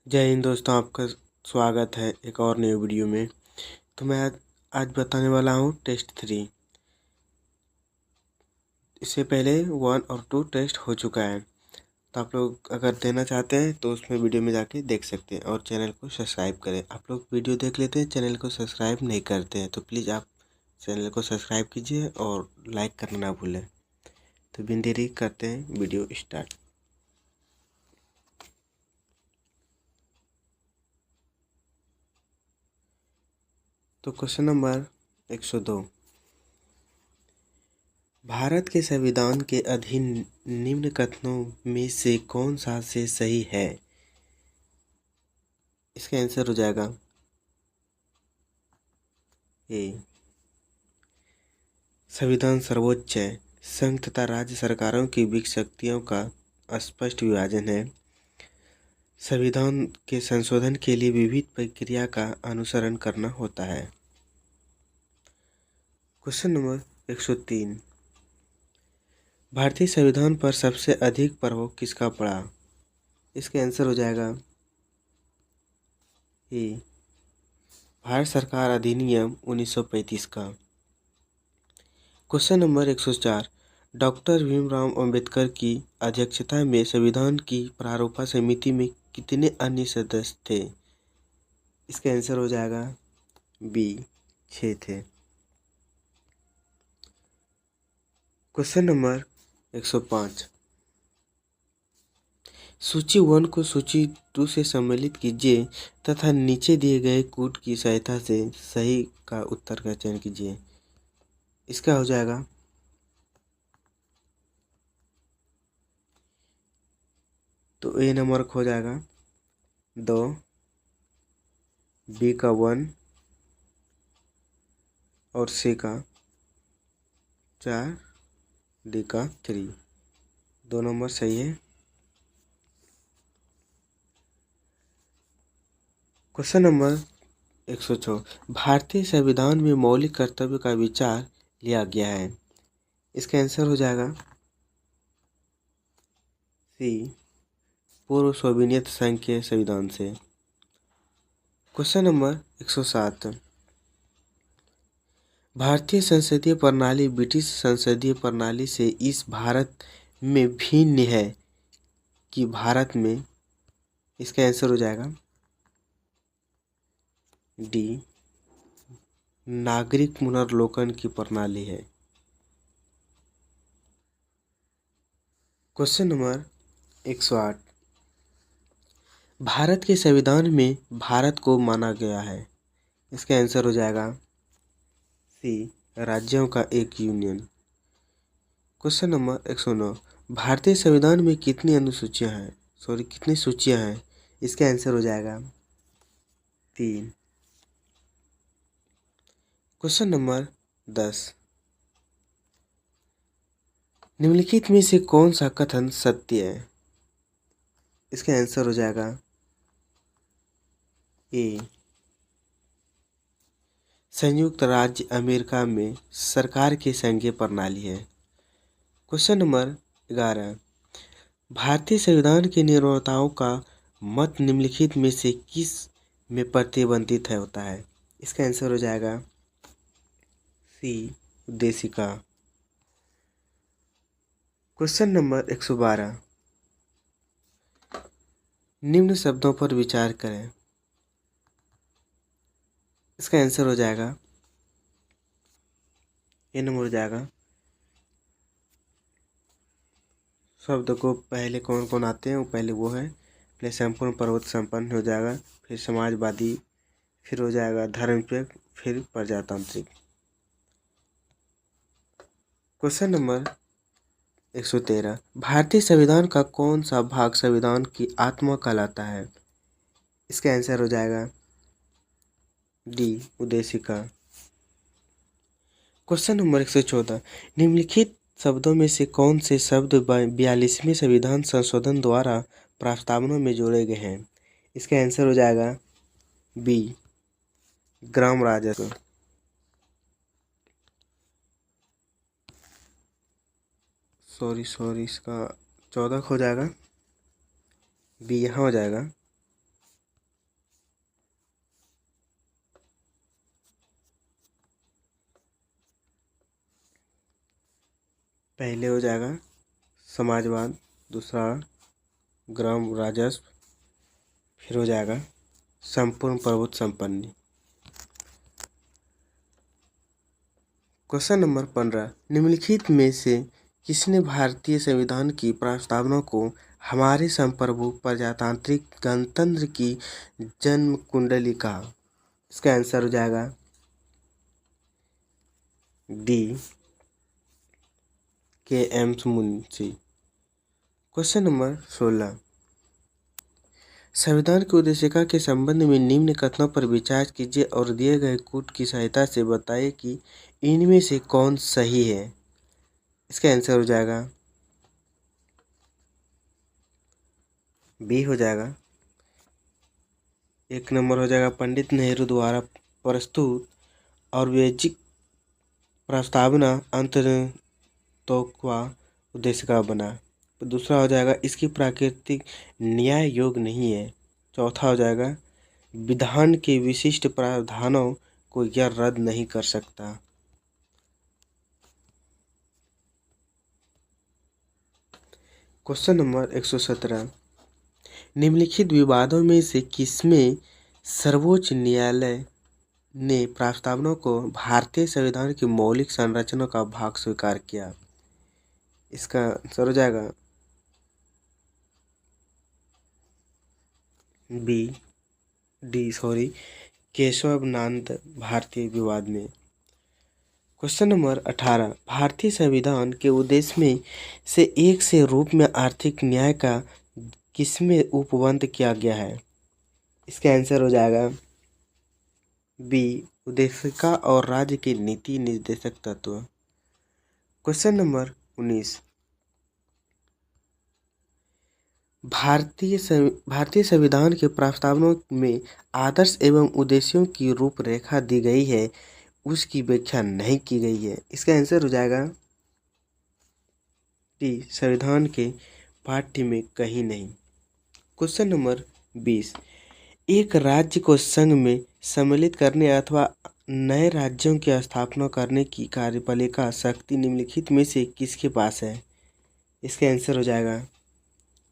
जय हिंद दोस्तों, आपका स्वागत है एक और नई वीडियो में। तो मैं आज बताने वाला हूँ टेस्ट 3। इससे पहले 1 और 2 टेस्ट हो चुका है, तो आप लोग अगर देना चाहते हैं तो उसमें वीडियो में जाके देख सकते हैं और चैनल को सब्सक्राइब करें। आप लोग वीडियो देख लेते हैं, चैनल को सब्सक्राइब नहीं करते हैं, तो प्लीज़ आप चैनल को सब्सक्राइब कीजिए और लाइक करना ना भूलें। तो बिन देरी करते हैं वीडियो स्टार्ट। तो क्वेश्चन नंबर 102, भारत के संविधान के अधीन निम्न कथनों में से कौन सा से सही है? इसका आंसर हो जाएगा ए। संविधान सर्वोच्च है। संघ तथा राज्य सरकारों की बीच शक्तियों का स्पष्ट विभाजन है। संविधान के संशोधन के लिए विविध प्रक्रिया का अनुसरण करना होता है। क्वेश्चन नंबर 103, भारतीय संविधान पर सबसे अधिक प्रभाव किसका पड़ा? इसका आंसर हो जाएगा ए, भारत सरकार अधिनियम 1935 का। Question number 104, doctor Bhimrao Ambedkar की अध्यक्षता में संविधान की प्रारूपा समिति में कितने अन्य सदस्य थे? इसका आंसर हो जाएगा बी, 6 थे। क्वेश्चन नंबर 105, सूची 1 को सूची 2 से सम्मिलित कीजिए तथा नीचे दिए गए कूट की सहायता से सही का उत्तर का चयन कीजिए। इसका हो जाएगा तो ए नंबर हो जाएगा 2, बी का 1 और सी का 4, डी का 3। 2 नंबर सही है। क्वेश्चन नंबर 106, भारतीय संविधान में मौलिक कर्तव्य का विचार लिया गया है। इसका आंसर हो जाएगा सी, पूर्व सोवियत संघ के संविधान से। क्वेश्चन नंबर 107, भारतीय संसदीय प्रणाली ब्रिटिश संसदीय प्रणाली से इस भारत में भिन्न है कि भारत में? इसका आंसर हो जाएगा डी, नागरिक पुनर्लोकन की प्रणाली है। क्वेश्चन नंबर 108, भारत के संविधान में भारत को माना गया है। इसका आंसर हो जाएगा सी, राज्यों का एक यूनियन। क्वेश्चन नंबर 109, भारतीय संविधान में कितनी अनुसूचियां हैं? कितनी सूचियां हैं? इसका आंसर हो जाएगा 3। क्वेश्चन नंबर 10, निम्नलिखित में से कौन सा कथन सत्य है? इसका आंसर हो जाएगा ए, संयुक्त राज्य अमेरिका में सरकार की संघीय प्रणाली है। क्वेश्चन नंबर 11, भारतीय संविधान के निर्माताओं का मत निम्नलिखित में से किस में प्रतिबंधित है होता है? इसका आंसर हो जाएगा सी, उद्देशिका। क्वेश्चन नंबर 112, निम्न शब्दों पर विचार करें। इसका आंसर हो जाएगा ए नंबर हो जाएगा। शब्द को पहले कौन कौन आते हैं, वो पहले वो है, पहले संपूर्ण पर्वत संपन्न हो जाएगा, फिर समाजवादी, फिर हो जाएगा धर्मनिरपेक्ष, फिर प्रजातांत्रिक। क्वेश्चन नंबर 113, भारतीय संविधान का कौन सा भाग संविधान की आत्मा कहलाता है? इसका आंसर हो जाएगा डी, उद्देशिका। क्वेश्चन नंबर 114, निम्नलिखित शब्दों में से कौन से शब्द 42वें संविधान संशोधन द्वारा प्रस्तावना में जोड़े गए हैं? इसका आंसर हो जाएगा बी, ग्राम राजस्व। सॉरी इसका 14 हो जाएगा, बी यहाँ हो जाएगा। पहले हो जाएगा समाजवाद, दूसरा ग्राम राजस्व, फिर हो जाएगा संपूर्ण प्रभुत्व संपन्न। क्वेश्चन नंबर 15, निम्नलिखित में से किसने भारतीय संविधान की प्रस्तावना को हमारे संप्रभु प्रजातांत्रिक गणतंत्र की जन्म कुंडली कहा? इसका आंसर हो जाएगा डी, के एम मुंशी। क्वेश्चन नंबर 16, संविधान की उद्देशिका के संबंध में निम्न कथनों पर विचार कीजिए और दिए गए कूट की सहायता से बताइए कि इनमें से कौन सही है। इसका आंसर हो जाएगा बी हो जाएगा। एक नंबर हो जाएगा पंडित नेहरू द्वारा प्रस्तुत और वैज्ञिक प्रस्तावना अंततोक्वा उद्देशिका बना। दूसरा हो जाएगा इसकी प्राकृतिक न्याय योग्य नहीं है। चौथा हो जाएगा विधान के विशिष्ट प्रावधानों को यह रद्द नहीं कर सकता। क्वेश्चन नंबर 117, निम्नलिखित विवादों में से किसमें सर्वोच्च न्यायालय ने प्रस्तावना को भारतीय संविधान की मौलिक संरचना का भाग स्वीकार किया? इसका आंसर हो जाएगा केशवानंद भारतीय विवाद में। क्वेश्चन नंबर 18, भारतीय संविधान के उद्देश्य में से एक से रूप में आर्थिक न्याय का किसमें उपबंध किया गया है? इसका आंसर हो जाएगा बी, उद्देशिका और राज्य के नीति निर्देशक तत्व। क्वेश्चन नंबर 19, भारतीय संविधान के प्रस्तावना में आदर्श एवं उद्देश्यों की रूपरेखा दी गई है, उसकी व्याख्या नहीं की गई है। इसका आंसर हो जाएगा डी, संविधान के पाठ्य में कहीं नहीं। क्वेश्चन नंबर 20, एक राज्य को संघ में सम्मिलित करने अथवा नए राज्यों की स्थापना करने की कार्यपालिका शक्ति निम्नलिखित में से किसके पास है? इसका आंसर हो जाएगा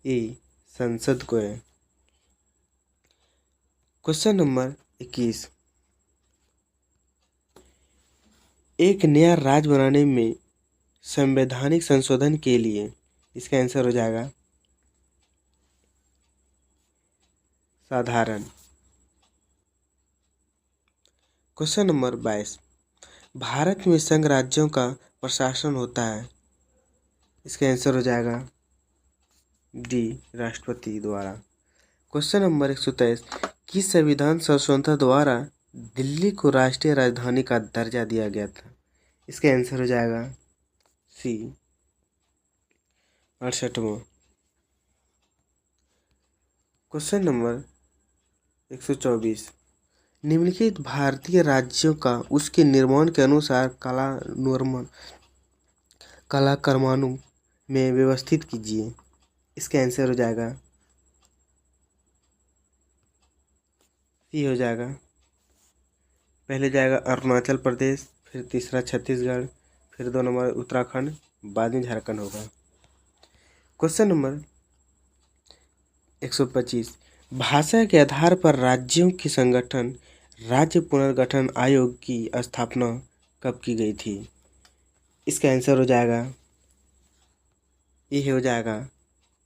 ए, संसद को है। क्वेश्चन नंबर 21, एक नया राज्य बनाने में संवैधानिक संशोधन के लिए, इसका आंसर हो जाएगा साधारण। क्वेश्चन नंबर 22, भारत में संघ राज्यों का प्रशासन होता है। इसका आंसर हो जाएगा डी, राष्ट्रपति द्वारा। क्वेश्चन नंबर 123, किस संविधान संशोधन द्वारा दिल्ली को राष्ट्रीय राजधानी का दर्जा दिया गया था? इसका आंसर हो जाएगा सी, 68वां। क्वेश्चन नंबर 124, निम्नलिखित भारतीय राज्यों का उसके निर्माण के अनुसार कालक्रमानुसार में व्यवस्थित कीजिए। इसका आंसर हो जाएगा सी हो जाएगा। पहले जाएगा अरुणाचल प्रदेश, फिर तीसरा छत्तीसगढ़, फिर 2 नंबर उत्तराखंड, बाद में झारखंड होगा। क्वेश्चन नंबर 125, भाषा के आधार पर राज्यों के संगठन राज्य पुनर्गठन आयोग की स्थापना कब की गई थी? इसका आंसर हो जाएगा ये हो जाएगा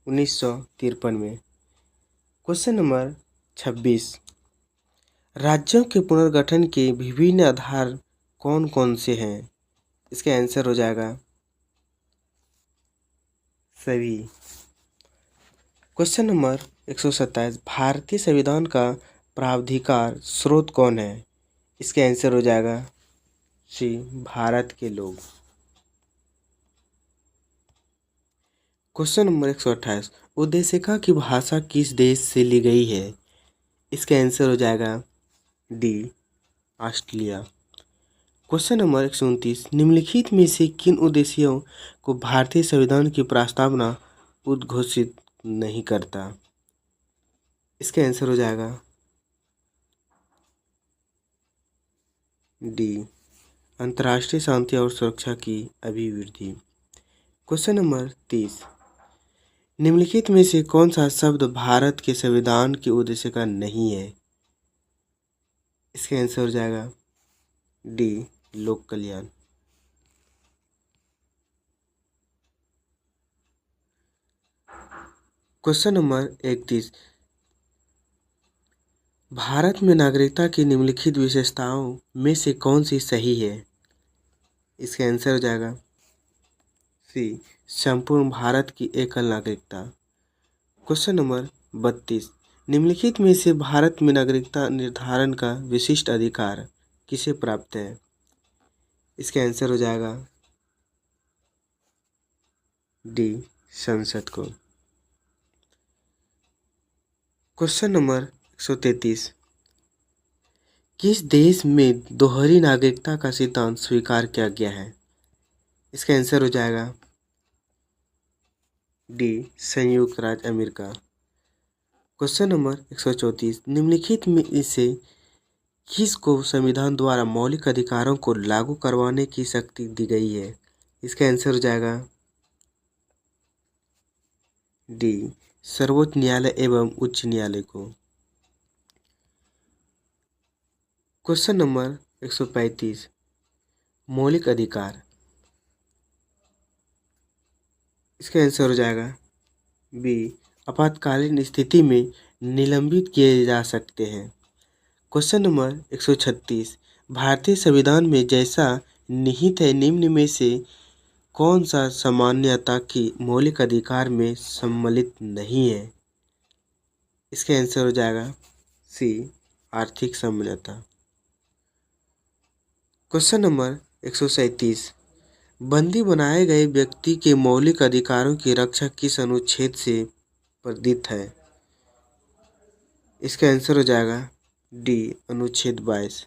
1953 में। क्वेश्चन नंबर 26, राज्यों के पुनर्गठन के विभिन्न आधार कौन कौन से हैं? इसका आंसर हो जाएगा सभी। क्वेश्चन नंबर 127, भारतीय संविधान का प्राधिकार स्रोत कौन है? इसका आंसर हो जाएगा सी, भारत के लोग। क्वेश्चन नंबर 128, उद्देशिका की भाषा किस देश से ली गई है? इसका आंसर हो जाएगा डी, ऑस्ट्रेलिया। क्वेश्चन नंबर 129, निम्नलिखित में से किन उद्देश्यों को भारतीय संविधान की प्रस्तावना उद्घोषित नहीं करता? इसका आंसर हो जाएगा डी, अंतर्राष्ट्रीय शांति और सुरक्षा की अभिवृद्धि। क्वेश्चन नंबर 30, निम्नलिखित में से कौन सा शब्द भारत के संविधान के उद्देश्य का नहीं है? इसका आंसर हो जाएगा डी, लोक कल्याण। क्वेश्चन नंबर 31, भारत में नागरिकता की निम्नलिखित विशेषताओं में से कौन सी सही है? इसका आंसर हो जाएगा सी, संपूर्ण भारत की एकल नागरिकता। क्वेश्चन नंबर 32, निम्नलिखित में से भारत में नागरिकता निर्धारण का विशिष्ट अधिकार किसे प्राप्त है? इसका आंसर हो जाएगा डी, संसद को। क्वेश्चन नंबर 133, किस देश में दोहरी नागरिकता का सिद्धांत स्वीकार किया गया है? इसका आंसर हो जाएगा डी, संयुक्त राज्य अमेरिका। क्वेश्चन नंबर 134, निम्नलिखित में से किस को संविधान द्वारा मौलिक अधिकारों को लागू करवाने की शक्ति दी गई है? इसका आंसर हो जाएगा डी, सर्वोच्च न्यायालय एवं उच्च न्यायालय को। क्वेश्चन नंबर 135, मौलिक अधिकार। इसका आंसर हो जाएगा बी, आपातकालीन स्थिति में निलंबित किए जा सकते हैं। क्वेश्चन नंबर 136, भारतीय संविधान में जैसा निहित है निम्न में से कौन सा सामान्यता की मौलिक अधिकार में सम्मिलित नहीं है? इसका आंसर हो जाएगा सी, आर्थिक सामान्यता। क्वेश्चन नंबर 137, बंदी बनाए गए व्यक्ति के मौलिक अधिकारों की रक्षा किस अनुच्छेद से प्रदत्त है? इसका आंसर हो जाएगा डी, अनुच्छेद 22।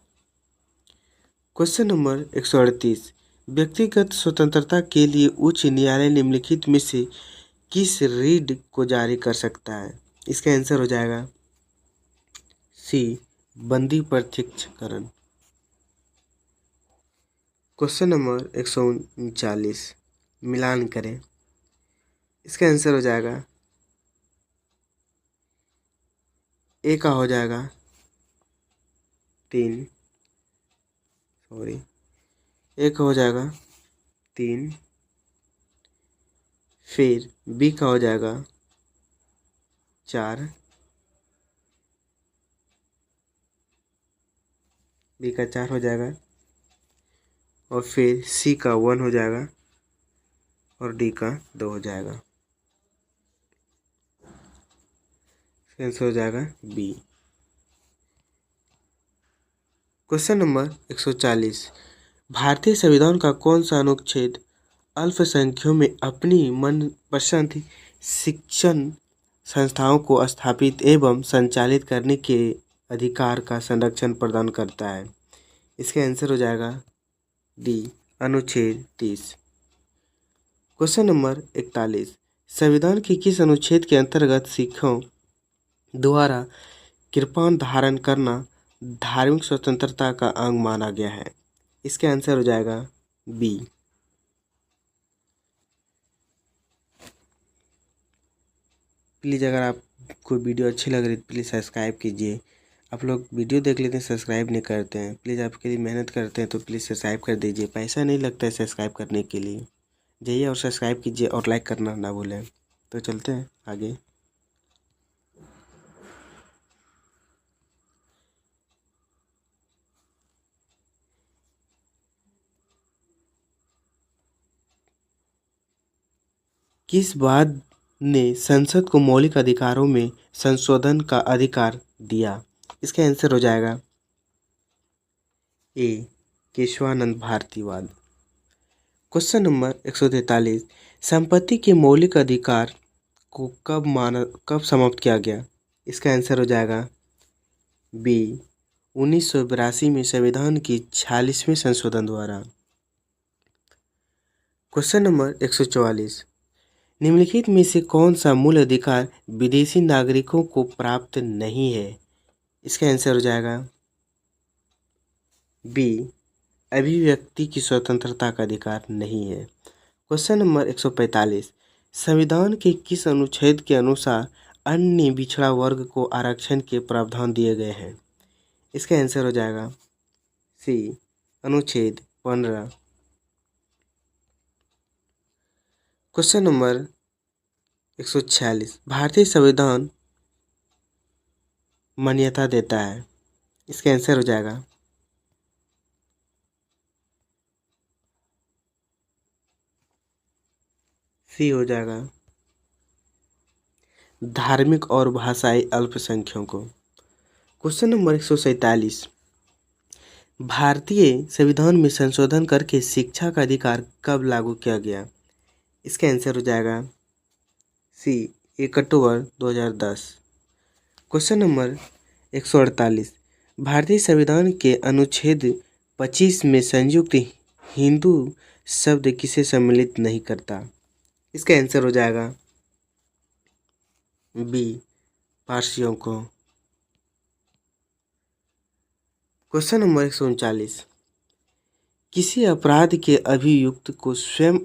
क्वेश्चन नंबर 138, व्यक्तिगत स्वतंत्रता के लिए उच्च न्यायालय निम्नलिखित में से किस रीड को जारी कर सकता है? इसका आंसर हो जाएगा सी, बंदी प्रत्यक्षीकरण। क्वेश्चन नंबर 139, मिलान करें। इसका आंसर हो जाएगा ए का हो जाएगा 3, ए का हो जाएगा 3, फिर बी का हो जाएगा 4, बी का 4 हो जाएगा, और फिर सी का 1 हो जाएगा और डी का 2 हो जाएगा। आंसर हो जाएगा बी। क्वेश्चन नंबर 140, भारतीय संविधान का कौन सा अनुच्छेद अल्पसंख्यकों में अपनी मनपसंद शिक्षण संस्थाओं को स्थापित एवं संचालित करने के अधिकार का संरक्षण प्रदान करता है? इसका आंसर हो जाएगा डी, अनुच्छेद 30। क्वेश्चन नंबर 41, संविधान के किस अनुच्छेद के अंतर्गत सिखों द्वारा कृपाण धारण करना धार्मिक स्वतंत्रता का अंग माना गया है? इसका आंसर हो जाएगा बी। प्लीज़ अगर आपको वीडियो अच्छी लग रही है प्लीज़ सब्सक्राइब कीजिए। आप लोग वीडियो देख लेते हैं सब्सक्राइब नहीं करते हैं, प्लीज़ आपके लिए मेहनत करते हैं तो प्लीज़ सब्सक्राइब कर दीजिए। पैसा नहीं लगता है सब्सक्राइब करने के लिए, जाइए और सब्सक्राइब कीजिए और लाइक करना ना भूलें। तो चलते हैं आगे। किस बात ने संसद को मौलिक अधिकारों में संशोधन का अधिकार दिया? इसका आंसर हो जाएगा ए, केशवानंद भारतीवाद। क्वेश्चन नंबर 143, संपत्ति के मौलिक अधिकार को कब समाप्त किया गया? इसका आंसर हो जाएगा बी, 1982 में संविधान की 46वें संशोधन द्वारा। क्वेश्चन नंबर 144, निम्नलिखित में से कौन सा मूल अधिकार विदेशी नागरिकों को प्राप्त नहीं है? इसका आंसर हो जाएगा बी, अभिव्यक्ति की स्वतंत्रता का अधिकार नहीं है। क्वेश्चन नंबर 145, संविधान के किस अनुच्छेद के अनुसार अन्य पिछड़ा वर्ग को आरक्षण के प्रावधान दिए गए हैं? इसका आंसर हो जाएगा सी, अनुच्छेद 15। क्वेश्चन नंबर 146, भारतीय संविधान मान्यता देता है। इसका आंसर हो जाएगा सी, हो जाएगा धार्मिक और भाषाई अल्पसंख्यकों। क्वेश्चन नंबर 147, भारतीय संविधान में संशोधन करके शिक्षा का अधिकार कब लागू किया गया? इसका आंसर हो जाएगा सी, 1 अक्टूबर 2010। क्वेश्चन नंबर 148, भारतीय संविधान के अनुच्छेद 25 में संयुक्त हिंदू शब्द किसे सम्मिलित नहीं करता? इसका आंसर हो जाएगा बी, पारसियों को। क्वेश्चन नंबर 139, किसी अपराध के अभियुक्त को स्वयं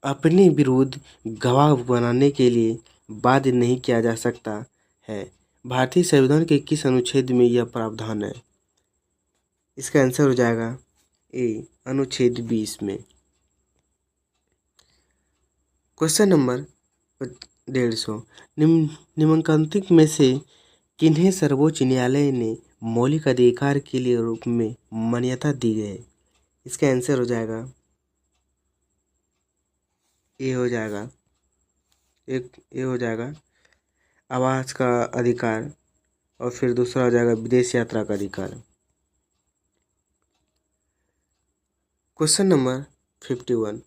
अपने विरुद्ध गवाह बनाने के लिए बाध्य नहीं किया जा सकता है। भारतीय संविधान के किस अनुच्छेद में यह प्रावधान है? इसका आंसर हो जाएगा ए, अनुच्छेद 20 में। क्वेश्चन नंबर 150, निम्नलिखित में से किन्हें सर्वोच्च न्यायालय ने मौलिक अधिकार के लिए रूप में मान्यता दी है? इसका आंसर हो जाएगा ए, हो जाएगा ए हो जाएगा आवास का अधिकार, और फिर दूसरा हो जाएगा विदेश यात्रा का अधिकार। क्वेश्चन नंबर 51,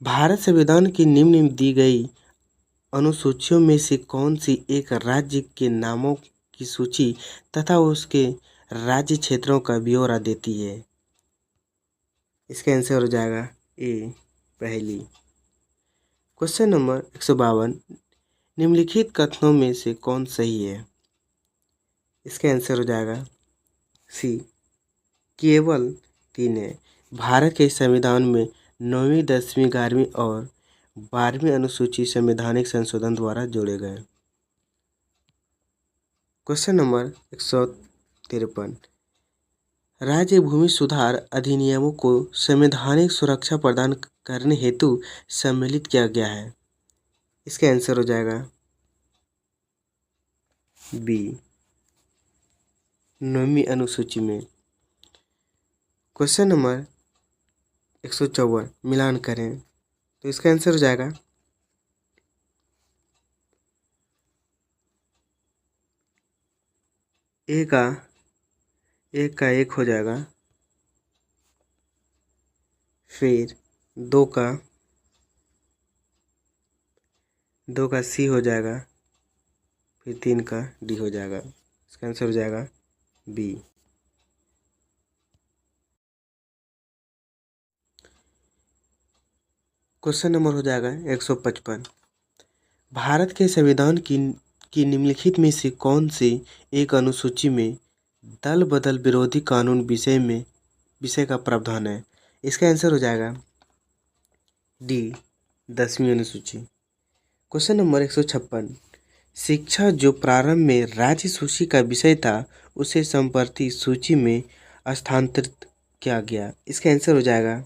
भारत संविधान की निम्न दी गई अनुसूचियों में से कौन सी एक राज्य के नामों की सूची तथा उसके राज्य क्षेत्रों का ब्यौरा देती है? इसका आंसर हो जाएगा ए, पहली। क्वेश्चन नंबर 152, निम्नलिखित कथनों में से कौन सही है? इसका आंसर हो जाएगा सी, केवल 3 है। भारत के संविधान में 9वीं, 10वीं, 11वीं और 12वीं अनुसूची संवैधानिक संशोधन द्वारा जोड़े गए। क्वेश्चन नंबर 153, राज्य भूमि सुधार अधिनियमों को संवैधानिक सुरक्षा प्रदान करने हेतु सम्मिलित किया गया है। इसका आंसर हो जाएगा बी, 9वीं अनुसूची में। क्वेश्चन नंबर 154, मिलान करें, तो इसका आंसर हो जाएगा ए का 1 हो जाएगा, फिर 2 का सी हो जाएगा, फिर 3 का डी हो जाएगा। इसका आंसर हो जाएगा बी। क्वेश्चन नंबर हो जाएगा 155, भारत के संविधान की निम्नलिखित में से कौन सी एक अनुसूची में दल बदल विरोधी कानून विषय का प्रावधान है? इसका आंसर हो जाएगा डी, 10वीं अनुसूची। क्वेश्चन नंबर 156, शिक्षा जो प्रारंभ में राज्य सूची का विषय था उसे संप्रति सूची में स्थानांतरित किया गया। इसका आंसर हो जाएगा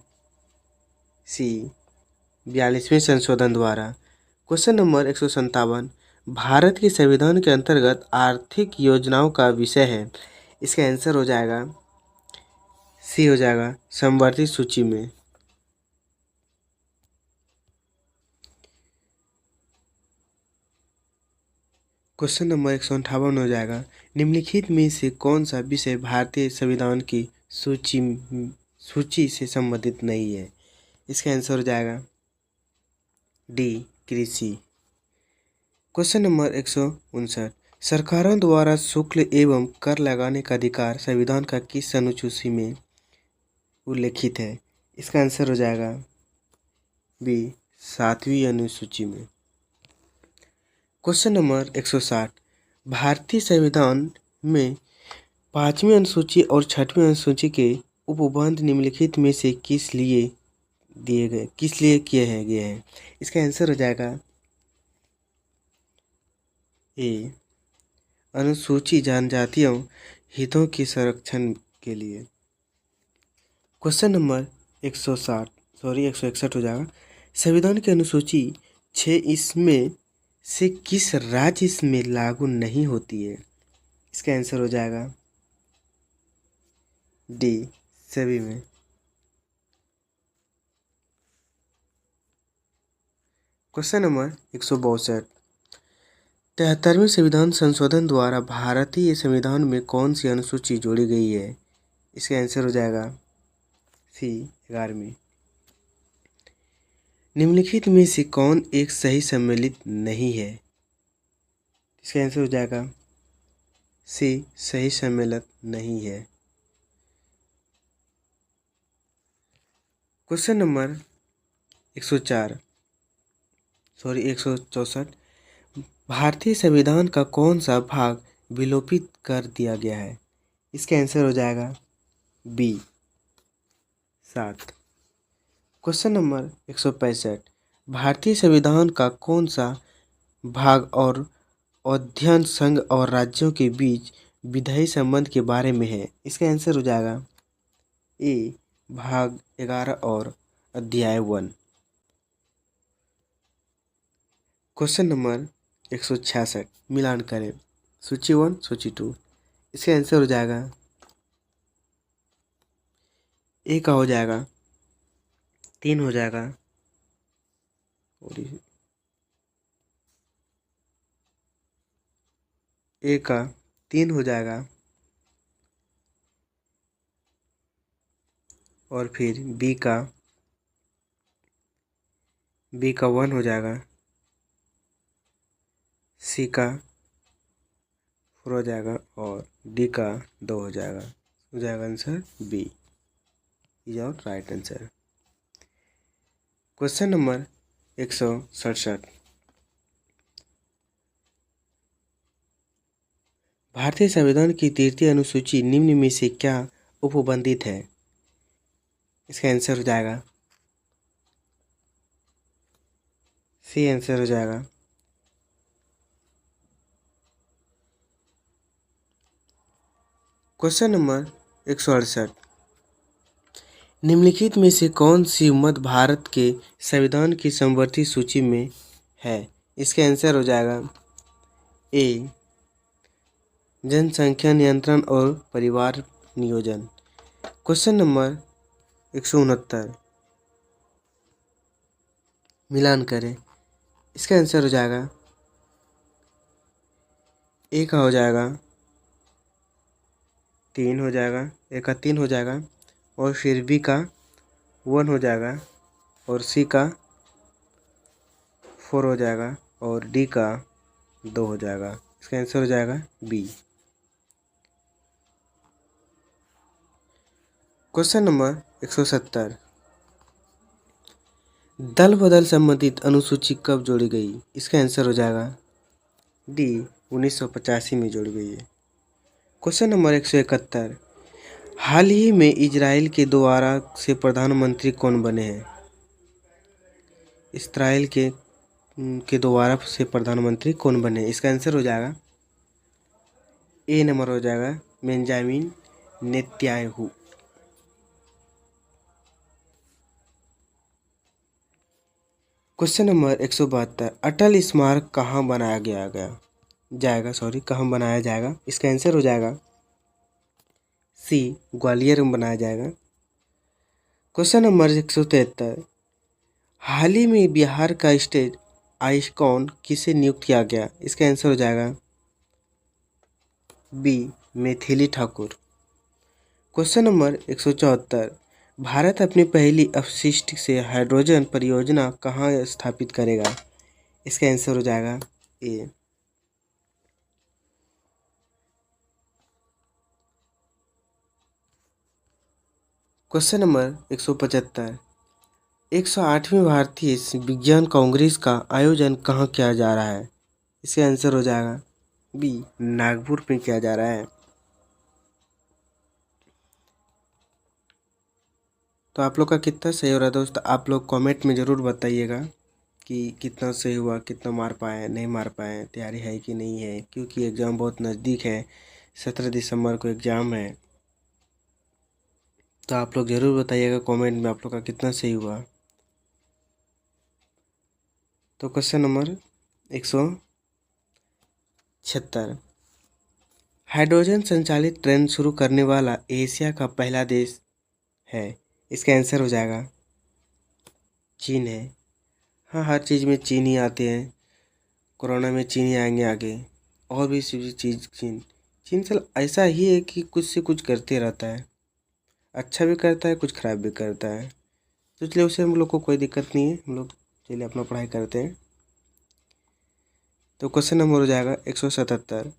सी, 42वें संशोधन द्वारा। क्वेश्चन नंबर 157, भारत के संविधान के अंतर्गत आर्थिक योजनाओं का विषय है। इसका आंसर हो जाएगा सी, हो जाएगा संवर्धित सूची में। क्वेश्चन नंबर 158 हो जाएगा, निम्नलिखित में से कौन सा विषय भारतीय संविधान की सूची से संबंधित नहीं है? इसका आंसर हो जाएगा डी, कृषि। क्वेश्चन नंबर 159, सरकारों द्वारा शुल्क एवं कर लगाने का अधिकार संविधान का किस अनुसूची में उल्लेखित है? इसका आंसर हो जाएगा बी, 7वीं अनुसूची में। क्वेश्चन नंबर 160, भारतीय संविधान में 5वीं अनुसूची और 6वीं अनुसूची के उपबंध निम्नलिखित में से किस लिए दिए गए, किस लिए किए हैं गए हैं? इसका आंसर हो जाएगा ए, अनुसूचित जनजातियों हितों के संरक्षण के लिए। क्वेश्चन नंबर 160 सॉरी 161 हो जाएगा। संविधान की अनुसूची 6 इसमें से किस राज्य में लागू नहीं होती है? इसका आंसर हो जाएगा डी, सभी में। क्वेश्चन नंबर 162 73वें संविधान संशोधन द्वारा भारतीय संविधान में कौन सी अनुसूची जोड़ी गई है? इसका आंसर हो जाएगा सी, 11वीं। निम्नलिखित में से कौन एक सही सम्मिलित नहीं है? इसका आंसर हो जाएगा सी, सही सम्मिलित नहीं है। क्वेश्चन नंबर 164 भारतीय संविधान का कौन सा भाग विलोपित कर दिया गया है? इसका आंसर हो जाएगा बी, 7। क्वेश्चन नंबर 165 भारतीय संविधान का कौन सा भाग और अध्ययन संघ और राज्यों के बीच विधायी संबंध के बारे में है? इसका आंसर हो जाएगा ए, भाग 11 और अध्याय 1। क्वेश्चन नंबर 166 मिलान करें सूची 1 सूची 2। इसका आंसर हो जाएगा ए का हो जाएगा 3 हो जाएगा और ए का 3 हो जाएगा और फिर बी का 1 हो जाएगा, सी का 4 हो जाएगा और डी का 2 हो जाएगा। हो जाएगा answer B is our right answer. Question number 167 भारतीय संविधान की 3वीं अनुसूची निम्न में से क्या उपबंधित है? इसका आंसर हो जाएगा सी, आंसर हो जाएगा क्वेश्चन नंबर 168 निम्नलिखित में से कौन सी मध्य भारत के संविधान की समवर्ती सूची में है? इसका आंसर हो जाएगा ए, जनसंख्या नियंत्रण और परिवार नियोजन। क्वेश्चन नंबर 169 मिलान करें। इसका आंसर हो जाएगा ए का हो जाएगा 3 हो जाएगा, ए का 3 हो जाएगा और फिर बी का 1 हो जाएगा और सी का 4 हो जाएगा और डी का 2 हो जाएगा। इसका आंसर हो जाएगा बी। क्वेश्चन नंबर 170 दल बदल संबंधित अनुसूची कब जोड़ी गई? इसका आंसर हो जाएगा डी, 1985 में जोड़ी गई है। क्वेश्चन नंबर 171 हाल ही में इजराइल के दोबारा से प्रधानमंत्री कौन बने हैं? इजराइल के दोबारा से प्रधानमंत्री कौन बने? इसका आंसर हो जाएगा ए नंबर हो जाएगा बेंजामिन नेतन्याहू। क्वेश्चन नंबर 172 अटल स्मारक कहाँ बनाया कहाँ बनाया जाएगा? इसका आंसर हो जाएगा सी, ग्वालियर में बनाया जाएगा। क्वेश्चन नंबर 173 हाल ही में बिहार का स्टेट आइकॉन किसे नियुक्त किया गया? इसका आंसर हो जाएगा B, Maithili Thakur. Question number 174 भारत अपनी पहली अपशिष्ट से हाइड्रोजन परियोजना कहाँ स्थापित करेगा? इसका आंसर हो जाएगा ए। क्वेश्चन नंबर 175 108वीं भारतीय विज्ञान कांग्रेस का आयोजन कहाँ किया जा रहा है? इसका आंसर हो जाएगा बी, नागपुर में किया जा रहा है। तो आप लोग का कितना सही हो रहा है दोस्त, आप लोग कमेंट में ज़रूर बताइएगा कि कितना सही हुआ, कितना मार पाए नहीं मार पाए, तैयारी है कि नहीं है, क्योंकि एग्ज़ाम बहुत नज़दीक है। 17 दिसंबर को एग्ज़ाम है। तो आप लोग ज़रूर बताइएगा कमेंट में आप लोग का कितना सही हुआ। तो क्वेश्चन नंबर 176, हाइड्रोजन संचालित ट्रेन शुरू करने वाला एशिया का पहला देश है। इसका आंसर हो जाएगा चीन है। हाँ, हर चीज़ में चीन ही आते हैं। कोरोना में चीन ही आएंगे आगे, और भी चीज़ चीन। चीन चल ऐसा ही है कि कुछ से कुछ करते रहता है, अच्छा भी करता है कुछ खराब भी करता है। तो इसलिए उससे हम लोग को कोई दिक्कत नहीं है, हम लोग चलिए अपना पढ़ाई करते हैं। तो क्वेश्चन नंबर हो जाएगा 177,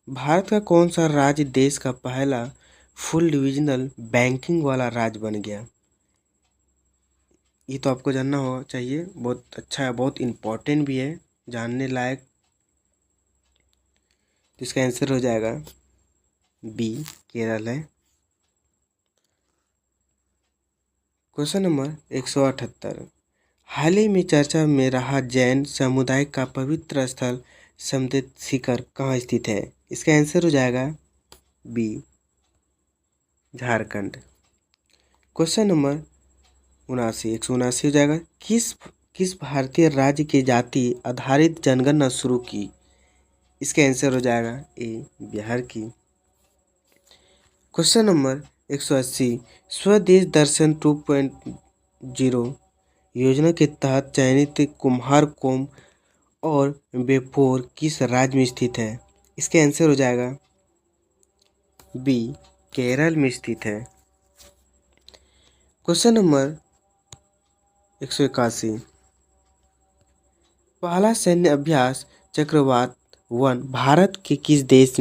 भारत का कौन सा राज्य देश का पहला फुल डिविजनल बैंकिंग वाला राज्य बन गया? ये तो आपको जानना हो चाहिए, बहुत अच्छा है, बहुत इम्पोर्टेंट भी है, जानने लायक। तो इसका आंसर हो जाएगा बी, केरल है। क्वेश्चन नंबर 178, हाल ही में चर्चा में रहा जैन समुदाय का पवित्र स्थल समदेत शिखर कहाँ स्थित है? इसका आंसर हो जाएगा बी, झारखंड। क्वेश्चन नंबर 179 हो जाएगा, किस भारतीय राज्य की जाति आधारित जनगणना शुरू की? इसका आंसर हो जाएगा ए, बिहार की। क्वेश्चन नंबर 180, स्वदेश दर्शन 2.0 योजना के तहत चयनित कुम्हार कोम और बेपोर किस राज्य में स्थित है? इसका आंसर हो जाएगा बी, केरल में स्थित है। क्वेश्चन नंबर 181, पहला सैन्य अभ्यास चक्रवात 1 भारत के किस देश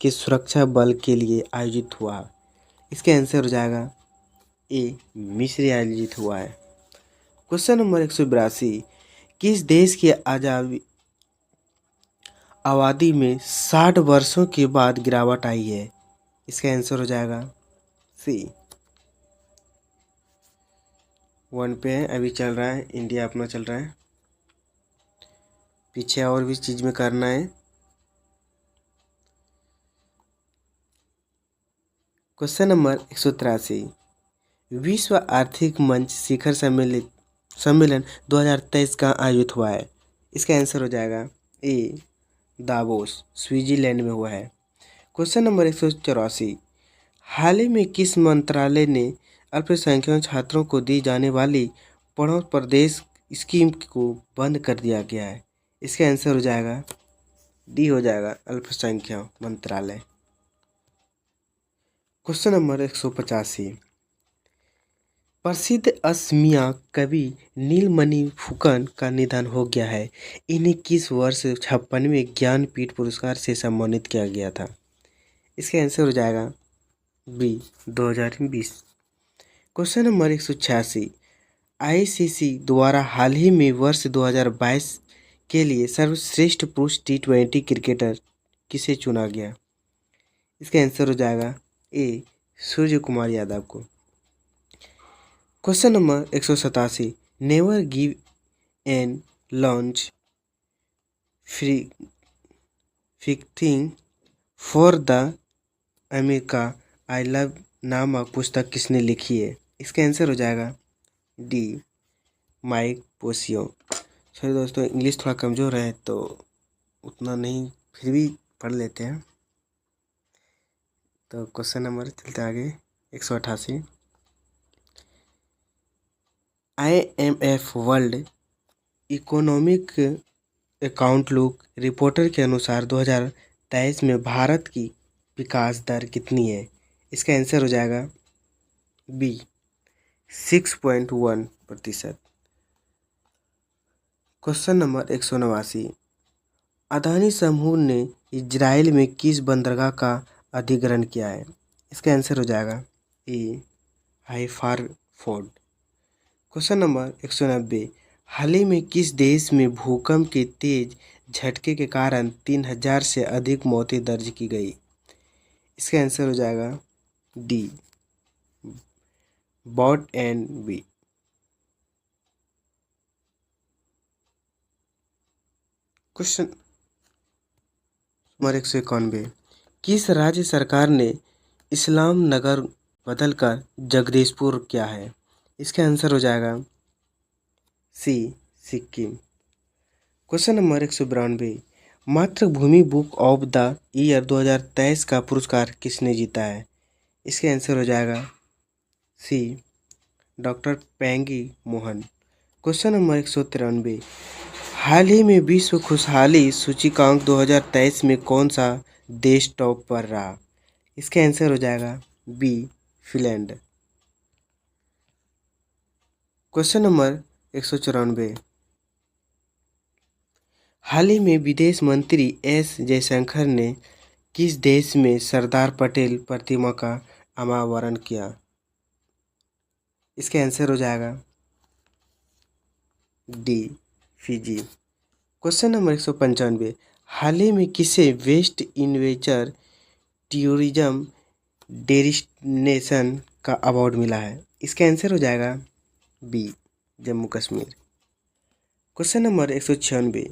के सुरक्षा बल के लिए आयोजित हुआ? इसका आंसर हो जाएगा ए, मिस्र आयोजित हुआ है। क्वेश्चन नंबर 182, किस देश की आबादी में 60 वर्षों के बाद गिरावट आई है? इसका आंसर हो जाएगा सी, 1 पे है, अभी चल रहा है, इंडिया अपना चल रहा है, पीछे और भी चीज़ में करना है। क्वेश्चन नंबर 183, विश्व आर्थिक मंच शिखर सम्मेलन 2023 का आयोजित हुआ है? इसका आंसर हो जाएगा ए, दावोस, स्विट्जरलैंड में हुआ है। क्वेश्चन नंबर 184, हाल ही में किस मंत्रालय ने अल्पसंख्यक छात्रों को दी जाने वाली पढ़ो प्रदेश स्कीम को बंद कर दिया गया है? इसका आंसर हो जाएगा डी, हो जाएगा अल्पसंख्यक मंत्रालय। क्वेश्चन नंबर 185, प्रसिद्ध असमिया कवि नीलमणि फुकन का निधन हो गया है। इन्हें किस वर्ष 56वें ज्ञानपीठ पुरस्कार से सम्मानित किया गया था? इसका आंसर हो जाएगा बी, 2020। क्वेश्चन नंबर 186, आईसीसी द्वारा हाल ही में वर्ष 2022 के लिए सर्वश्रेष्ठ पुरुष T20 क्रिकेटर किसे चुना गया? इसका आंसर हो जाएगा ए, सूर्य कुमार यादव को। Question number 187, never give an launch fighting for the America I love नामक पुस्तक किसने लिखी है? इसका आंसर हो जाएगा डी, माइक पोसियो। सॉरी दोस्तों, इंग्लिश थोड़ा कमज़ोर है तो उतना नहीं, फिर भी पढ़ लेते हैं। तो क्वेश्चन नंबर चलते आगे 188, IMF वर्ल्ड इकोनॉमिक अकाउंटलुक रिपोर्टर के अनुसार 2023 में भारत की विकास दर कितनी है? इसका आंसर हो जाएगा बी, 6.1%। क्वेश्चन नंबर 189, अदानी समूह ने इजराइल में किस बंदरगाह का अधिग्रहण किया है? इसका आंसर हो जाएगा ए, हाइफा फोर्ड। क्वेश्चन नंबर 190, हाल ही में किस देश में भूकंप के तेज झटके के कारण 3000 से अधिक मौतें दर्ज की गई? इसका आंसर हो जाएगा D, both and B. Question number 191, किस राज्य सरकार ने इस्लाम नगर बदलकर जगदीशपुर किया है? इसका आंसर हो जाएगा सी, सिक्किम। क्वेश्चन नंबर 192, मातृभूमि बुक ऑफ द ईयर 2023 का पुरस्कार किसने जीता है? इसका आंसर हो जाएगा सी, डॉक्टर पैंगी मोहन। क्वेश्चन नंबर 193, हाल ही में विश्व खुशहाली सूचकांक 2023 में कौन सा देश टॉप पर रहा? इसका आंसर हो जाएगा बी, फिनलैंड। क्वेश्चन नंबर 194, हाल ही में विदेश मंत्री एस जयशंकर ने किस देश में सरदार पटेल प्रतिमा का अनावरण किया? इसका आंसर हो जाएगा डी, फिजी। क्वेश्चन नंबर 195, हाल ही में किसे वेस्ट इन्वेंचर टूरिज्म डेस्टिनेशन का अवार्ड मिला है? इसका आंसर हो जाएगा B, Jammu Kashmir. Question number 196,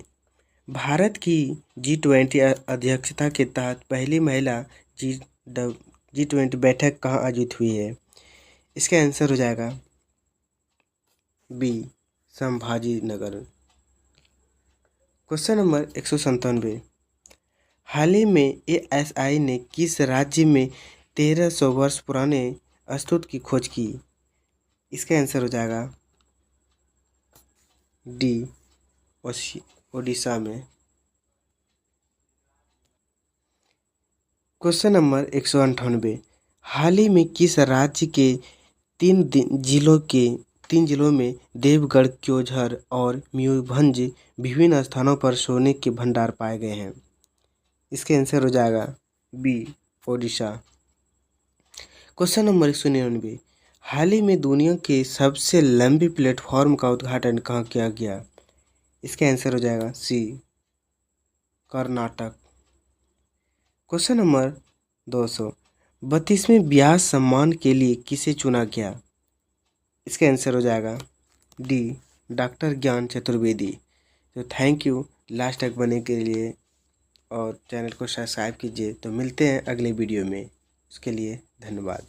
भारत की G20 अध्यक्षता के तहत पहली महिला G20 बैठक कहाँ आयोजित हुई है? इसका आंसर हो जाएगा B, Sambhaji Nagar. Question number 197, हाल ही में ASI ने किस राज्य में 1300 वर्ष पुराने स्तूप की खोज की? इसका आंसर हो जाएगा डी, ओडिशा में। क्वेश्चन नंबर 198, हाल ही में किस राज्य के तीन जिलों में देवगढ़, क्योंझर और मयूरभंज विभिन्न स्थानों पर सोने के भंडार पाए गए हैं? इसका आंसर हो जाएगा बी, ओडिशा। क्वेश्चन नंबर 199, हाल ही में दुनिया के सबसे लंबी प्लेटफॉर्म का उद्घाटन कहाँ किया गया? इसका आंसर हो जाएगा सी, कर्नाटक। क्वेश्चन नंबर 200, 32वें व्यास सम्मान के लिए किसे चुना गया? इसका आंसर हो जाएगा डी, डॉक्टर ज्ञान चतुर्वेदी। तो थैंक यू लास्ट तक बनने के लिए और चैनल को सब्सक्राइब कीजिए। तो मिलते हैं अगले वीडियो में, उसके लिए धन्यवाद।